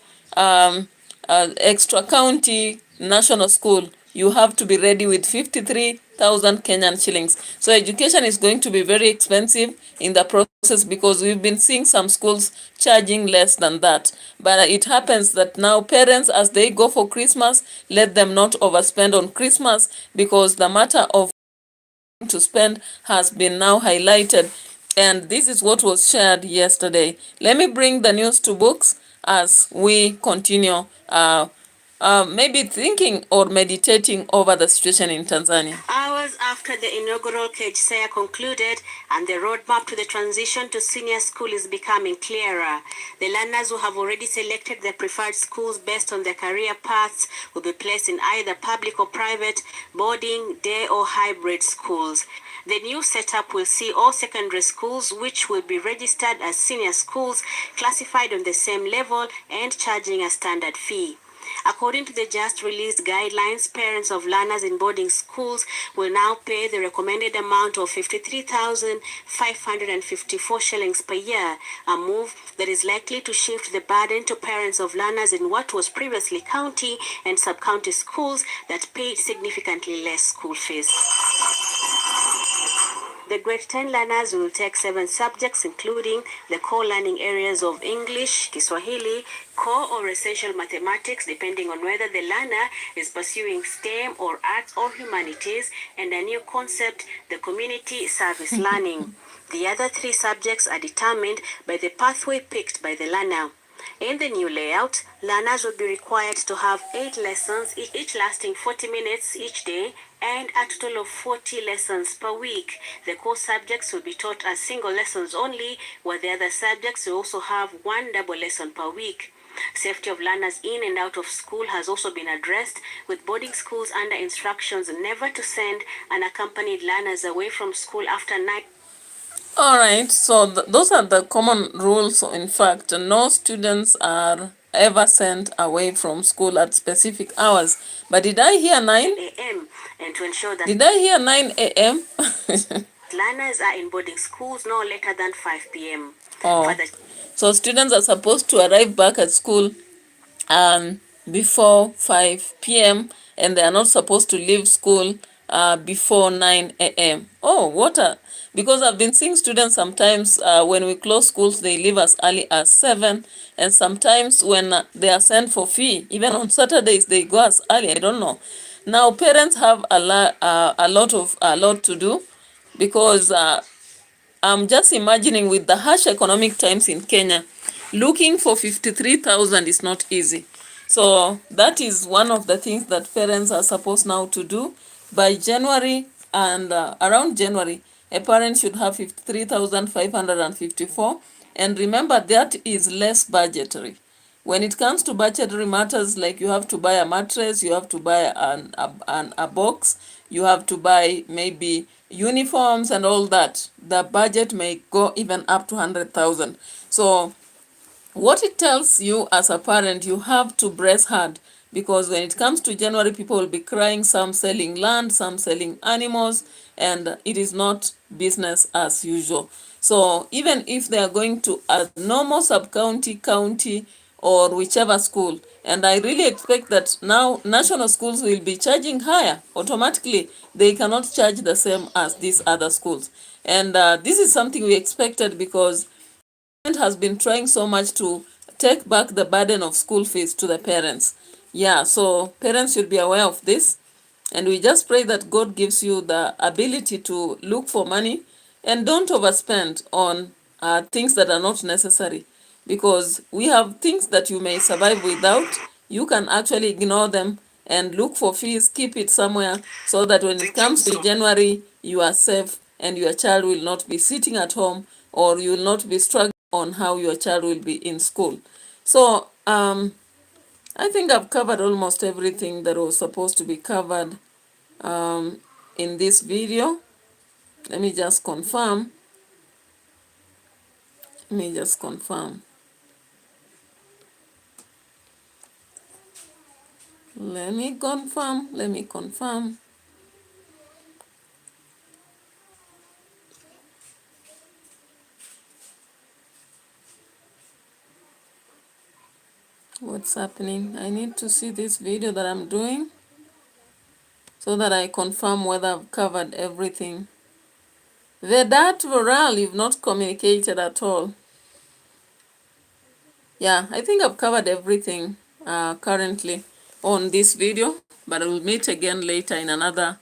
extra county, national school, you have to be ready with 53,000 Kenyan shillings. So education is going to be very expensive in the process, because we've been seeing some schools charging less than that. But it happens that now parents, as they go for Christmas, let them not overspend on Christmas, because the matter of to spend has been now highlighted, and this is what was shared yesterday. Let me bring the news to books as we continue maybe thinking or meditating over the situation in Tanzania. Hours after the inaugural KENYANS concluded and the roadmap to the transition to senior school is becoming clearer, the learners who have already selected their preferred schools based on their career paths will be placed in either public or private, boarding, day or hybrid schools. The new setup will see all secondary schools, which will be registered as senior schools, classified on the same level and charging a standard fee. According to the just released guidelines, parents of learners in boarding schools will now pay the recommended amount of 53,554 shillings per year, a move that is likely to shift the burden to parents of learners in what was previously county and sub-county schools that paid significantly less school fees. The grade 10 learners will take 7 subjects, including the core learning areas of English, Kiswahili, core or essential mathematics, depending on whether the learner is pursuing STEM or arts or humanities, and a new concept, the community service learning. The other 3 subjects are determined by the pathway picked by the learner. In the new layout, learners will be required to have 8 lessons, each lasting 40 minutes each day, and a total of 40 lessons per week. The core subjects will be taught as single lessons only, while the other subjects will also have 1 double lesson per week. Safety of learners in and out of school has also been addressed, with boarding schools under instructions never to send unaccompanied learners away from school after 9. All right, so those are the common rules. In fact, no students are ever sent away from school at specific hours. But did I hear 9 a.m. and to ensure that Did I hear 9 a.m.? learners are in boarding schools no later than 5 p.m. Oh, so students are supposed to arrive back at school before 5 p.m. and they are not supposed to leave school before 9 a.m. Oh, because I've been seeing students sometimes when we close schools, they leave as early as 7, and sometimes when they are sent for fee, even on Saturdays, they go as early. I don't know. Now, parents have a lot to do, because I'm just imagining, with the harsh economic times in Kenya, looking for 53,000 is not easy. So that is one of the things that parents are supposed now to do. By January, and around January, a parent should have 53,554. And remember, that is less budgetary. When it comes to budgetary matters, like you have to buy a mattress, you have to buy a box, you have to buy maybe uniforms and all that, the budget may go even up to 100,000. So what it tells you as a parent, you have to brace hard, because when it comes to January, people will be crying, some selling land, some selling animals, and it is not business as usual. So even if they are going to a normal sub-county, county, or whichever school, and I really expect that now national schools will be charging higher automatically. They cannot charge the same as these other schools. And this is something we expected, because has been trying so much to take back the burden of school fees to the parents. Yeah, so parents should be aware of this, and we just pray that God gives you the ability to look for money and don't overspend on things that are not necessary, because we have things that you may survive without. You can actually ignore them and look for fees, keep it somewhere, so that when it comes to January, you are safe and your child will not be sitting at home, or you will not be struggling on how your child will be in school. So I think I've covered almost everything that was supposed to be covered in this video. Let me just confirm. Let me confirm what's happening. I need to see this video that I'm doing so that I confirm whether I've covered everything. Vedat Voral, you've not communicated at all. Yeah, I think I've covered everything currently on this video, but I will meet again later in another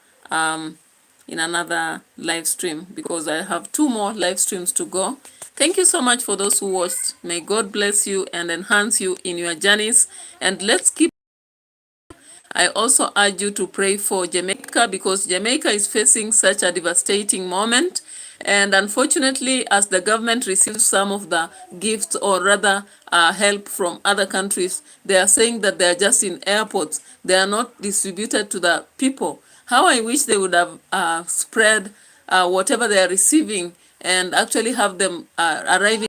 live stream, because I have 2 more live streams to go. Thank you so much for those who watched. May God bless you and enhance you in your journeys, and let's keep. I also urge you to pray for Jamaica, because Jamaica is facing such a devastating moment. And unfortunately, as the government receives some of the gifts, or rather help from other countries, they are saying that they are just in airports. They are not distributed to the people. How I wish they would have spread whatever they are receiving, and actually have them arriving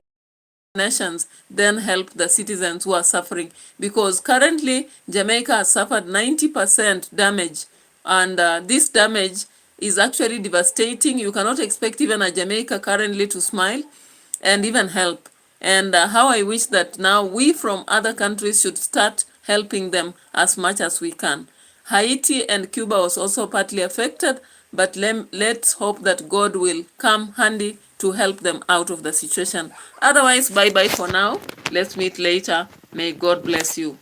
nations, then help the citizens who are suffering, because currently Jamaica has suffered 90% damage, and this damage is actually devastating. You cannot expect even a Jamaica currently to smile and even help. And how I wish that now we from other countries should start helping them as much as we can. Haiti and Cuba was also partly affected, but let's hope that God will come handy to help them out of the situation. Otherwise, bye-bye for now. Let's meet later. May God bless you.